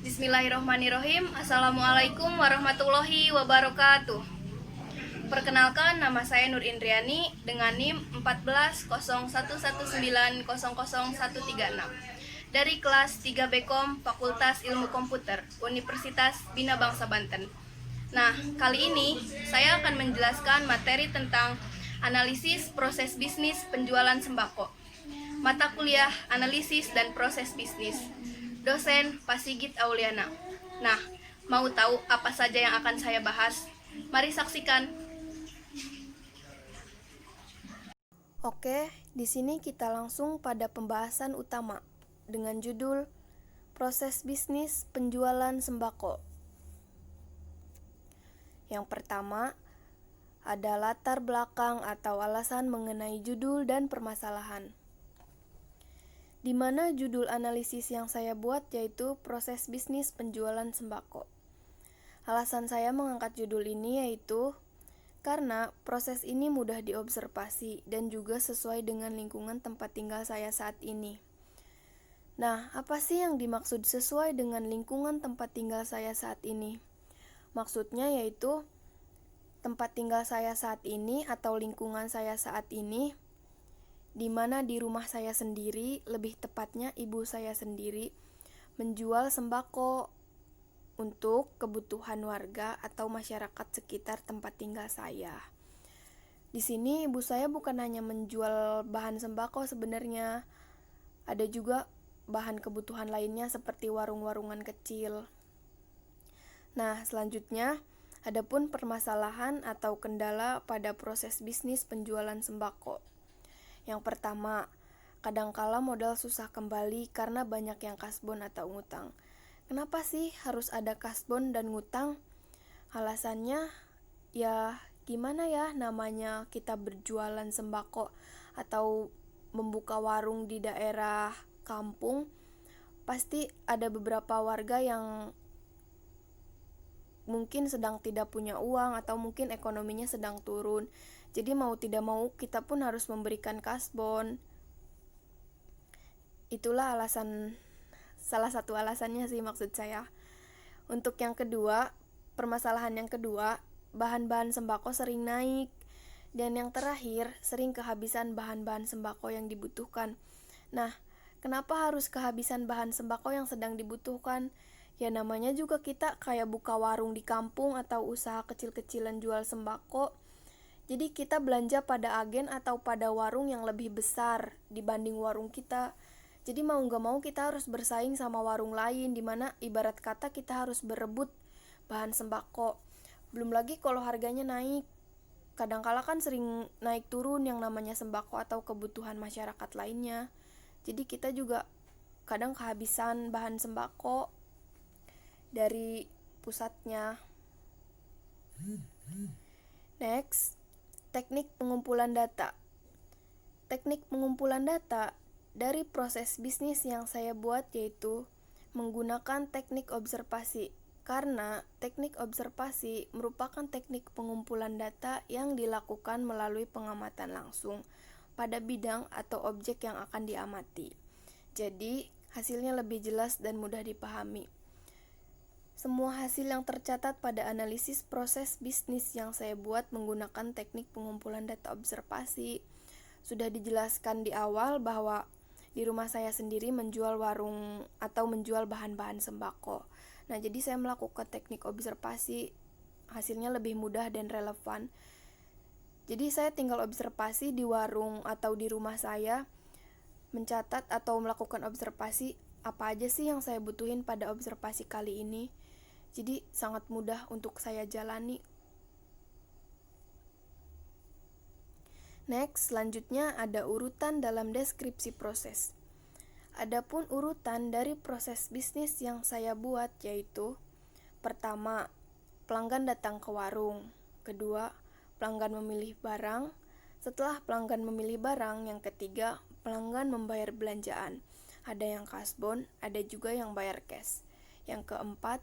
Bismillahirrahmanirrahim. Assalamualaikum warahmatullahi wabarakatuh. Perkenalkan, nama saya Nur Indriani dengan NIM 140119000136 dari kelas 3 Bkom Fakultas Ilmu Komputer Universitas Bina Bangsa Banten. Nah, kali ini saya akan menjelaskan materi tentang analisis proses bisnis penjualan sembako. Mata kuliah Analisis dan Proses Bisnis. Dosen Pasigit Auliana. Nah, mau tahu apa saja yang akan saya bahas? Mari saksikan. Oke, di sini kita langsung pada pembahasan utama dengan judul Proses Bisnis Penjualan Sembako. Yang pertama, ada latar belakang atau alasan mengenai judul dan permasalahan. Di mana judul analisis yang saya buat yaitu Proses Bisnis Penjualan Sembako. Alasan saya mengangkat judul ini yaitu karena proses ini mudah diobservasi dan juga sesuai dengan lingkungan tempat tinggal saya saat ini. Nah, apa sih yang dimaksud sesuai dengan lingkungan tempat tinggal saya saat ini? Maksudnya yaitu tempat tinggal saya saat ini atau lingkungan saya saat ini, di mana di rumah saya sendiri, lebih tepatnya ibu saya sendiri, menjual sembako untuk kebutuhan warga atau masyarakat sekitar tempat tinggal saya. Di sini ibu saya bukan hanya menjual bahan sembako sebenarnya, ada juga bahan kebutuhan lainnya seperti warung-warungan kecil. Nah, selanjutnya, adapun permasalahan atau kendala pada proses bisnis penjualan sembako. Yang pertama, kadangkala modal susah kembali karena banyak yang kasbon atau ngutang. Kenapa sih harus ada kasbon dan ngutang? Alasannya, ya gimana ya namanya kita berjualan sembako atau membuka warung di daerah kampung, pasti ada beberapa warga yang mungkin sedang tidak punya uang atau mungkin ekonominya sedang turun. Jadi mau tidak mau kita pun harus memberikan kasbon. Itulah salah satu alasannya sih maksud saya. Untuk yang kedua, permasalahan yang kedua, bahan-bahan sembako sering naik. Dan yang terakhir, sering kehabisan bahan-bahan sembako yang dibutuhkan. Nah, kenapa harus kehabisan bahan sembako yang sedang dibutuhkan? Ya namanya juga kita kayak buka warung di kampung atau usaha kecil-kecilan jual sembako. Jadi kita belanja pada agen atau pada warung yang lebih besar dibanding warung kita. Jadi mau gak mau kita harus bersaing sama warung lain, dimana ibarat kata kita harus berebut bahan sembako. Belum lagi kalau harganya naik. Kadangkala kan sering naik turun yang namanya sembako atau kebutuhan masyarakat lainnya. Jadi kita juga kadang kehabisan bahan sembako dari pusatnya. Next, teknik pengumpulan data. Teknik pengumpulan data dari proses bisnis yang saya buat yaitu menggunakan teknik observasi. Karena teknik observasi merupakan teknik pengumpulan data yang dilakukan melalui pengamatan langsung pada bidang atau objek yang akan diamati. Jadi, hasilnya lebih jelas dan mudah dipahami. Semua hasil yang tercatat pada analisis proses bisnis yang saya buat menggunakan teknik pengumpulan data observasi. Sudah dijelaskan di awal bahwa di rumah saya sendiri menjual warung atau menjual bahan-bahan sembako. Nah, jadi saya melakukan teknik observasi, hasilnya lebih mudah dan relevan. Jadi saya tinggal observasi di warung atau di rumah saya, mencatat atau melakukan observasi apa aja sih yang saya butuhin pada observasi kali ini. Jadi sangat mudah untuk saya jalani. Next, selanjutnya ada urutan dalam deskripsi proses. Adapun urutan dari proses bisnis yang saya buat yaitu pertama, pelanggan datang ke warung. Kedua, pelanggan memilih barang. Setelah pelanggan memilih barang, yang ketiga, pelanggan membayar belanjaan. Ada yang kasbon, ada juga yang bayar cash. Yang keempat,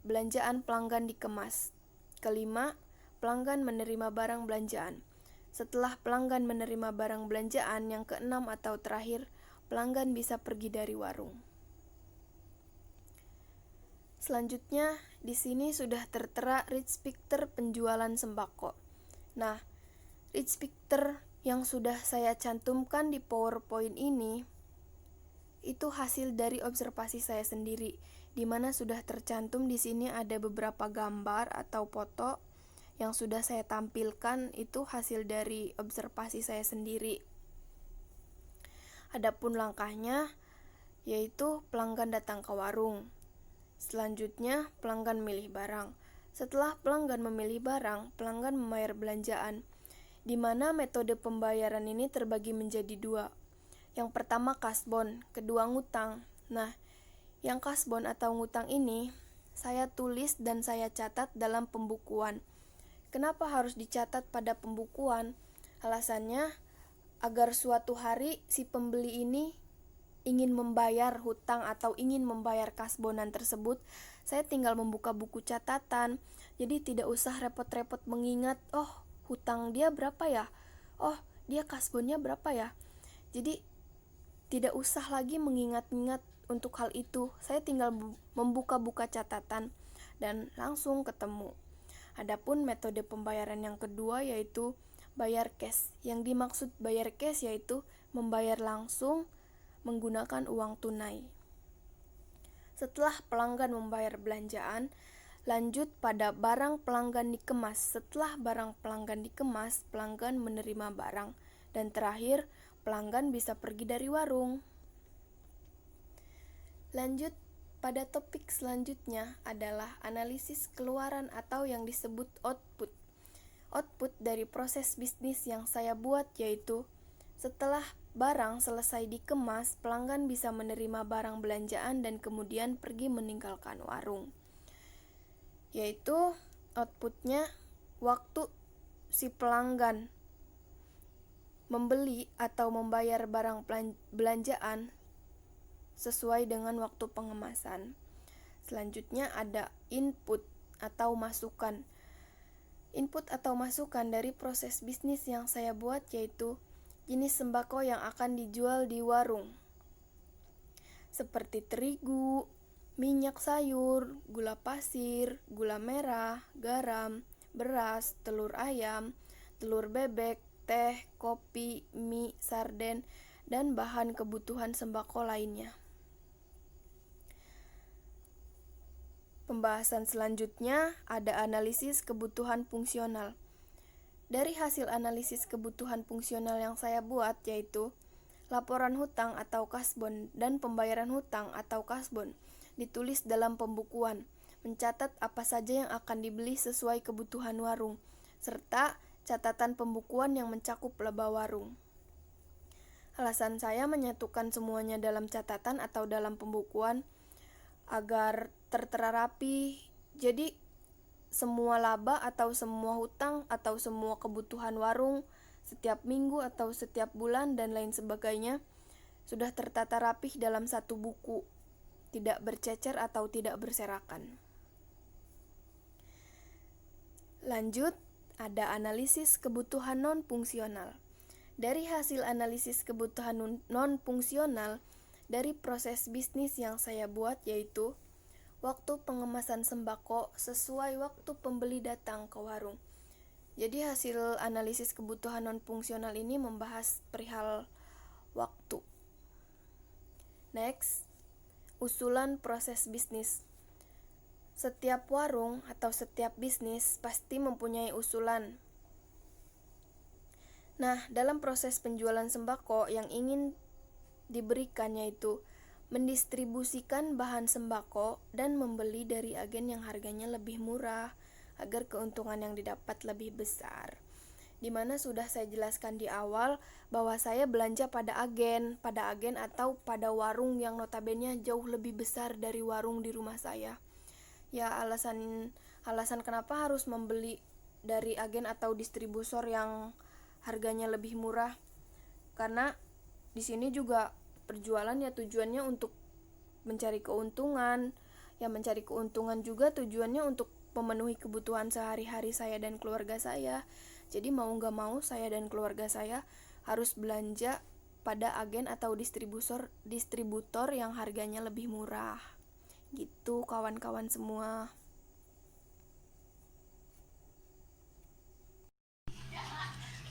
belanjaan pelanggan dikemas. Kelima, pelanggan menerima barang belanjaan. Setelah pelanggan menerima barang belanjaan, yang keenam atau terakhir, pelanggan bisa pergi dari warung. Selanjutnya, di sini sudah tertera Rich Picture penjualan sembako. Nah, Rich Picture yang sudah saya cantumkan di PowerPoint ini itu hasil dari observasi saya sendiri, di mana sudah tercantum di sini ada beberapa gambar atau foto yang sudah saya tampilkan, itu hasil dari observasi saya sendiri. Adapun langkahnya yaitu pelanggan datang ke warung. Selanjutnya, pelanggan milih barang. Setelah pelanggan memilih barang, pelanggan membayar belanjaan, di mana metode pembayaran ini terbagi menjadi dua. Yang pertama kasbon, kedua ngutang. Nah, yang kasbon atau ngutang ini saya tulis dan saya catat dalam pembukuan. Kenapa harus dicatat pada pembukuan? Alasannya agar suatu hari si pembeli ini ingin membayar hutang atau ingin membayar kasbonan tersebut, saya tinggal membuka buku catatan. Jadi tidak usah repot-repot mengingat, oh hutang dia berapa ya? Oh dia kasbonnya berapa ya? Jadi tidak usah lagi mengingat-ingat untuk hal itu. Saya tinggal membuka catatan dan langsung ketemu. Adapun metode pembayaran yang kedua yaitu bayar cash. Yang dimaksud bayar cash yaitu membayar langsung menggunakan uang tunai. Setelah pelanggan membayar belanjaan, lanjut pada barang pelanggan dikemas. Setelah barang pelanggan dikemas, pelanggan menerima barang. Dan terakhir, pelanggan bisa pergi dari warung. Lanjut pada topik selanjutnya adalah analisis keluaran atau yang disebut output. Output dari proses bisnis yang saya buat yaitu setelah barang selesai dikemas, pelanggan bisa menerima barang belanjaan dan kemudian pergi meninggalkan warung. Yaitu outputnya waktu si pelanggan membeli atau membayar barang belanjaan sesuai dengan waktu pengemasan. Selanjutnya ada input atau masukan. Input atau masukan dari proses bisnis yang saya buat yaitu jenis sembako yang akan dijual di warung, seperti terigu, minyak sayur, gula pasir, gula merah, garam, beras, telur ayam, telur bebek, teh, kopi, mie, sarden, dan bahan kebutuhan sembako lainnya. Pembahasan selanjutnya ada analisis kebutuhan fungsional. Dari hasil analisis kebutuhan fungsional yang saya buat yaitu laporan hutang atau kasbon dan pembayaran hutang atau kasbon ditulis dalam pembukuan, mencatat apa saja yang akan dibeli sesuai kebutuhan warung, serta catatan pembukuan yang mencakup laba warung. Alasan saya menyatukan semuanya dalam catatan atau dalam pembukuan agar tertera rapi, jadi semua laba atau semua hutang atau semua kebutuhan warung setiap minggu atau setiap bulan dan lain sebagainya sudah tertata rapih dalam satu buku, tidak bercecer atau tidak berserakan. Lanjut, ada analisis kebutuhan non-fungsional. Dari hasil analisis kebutuhan non-fungsional dari proses bisnis yang saya buat yaitu waktu pengemasan sembako sesuai waktu pembeli datang ke warung. Jadi hasil analisis kebutuhan non-fungsional ini membahas perihal waktu. Next, usulan proses bisnis. Setiap warung atau setiap bisnis pasti mempunyai usulan. Nah, dalam proses penjualan sembako yang ingin diberikan yaitu mendistribusikan bahan sembako dan membeli dari agen yang harganya lebih murah agar keuntungan yang didapat lebih besar. Dimana sudah saya jelaskan di awal bahwa saya belanja pada agen atau pada warung yang notabene jauh lebih besar dari warung di rumah saya. Ya alasan kenapa harus membeli dari agen atau distributor yang harganya lebih murah, karena di sini juga perjualan ya tujuannya untuk mencari keuntungan. Ya mencari keuntungan juga tujuannya untuk memenuhi kebutuhan sehari-hari saya dan keluarga saya. Jadi mau gak mau saya dan keluarga saya harus belanja pada agen atau distributor yang harganya lebih murah. Gitu kawan-kawan semua.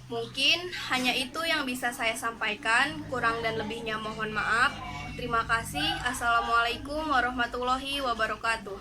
Mungkin hanya itu yang bisa saya sampaikan, kurang dan lebihnya mohon maaf. Terima kasih. Assalamualaikum warahmatullahi wabarakatuh.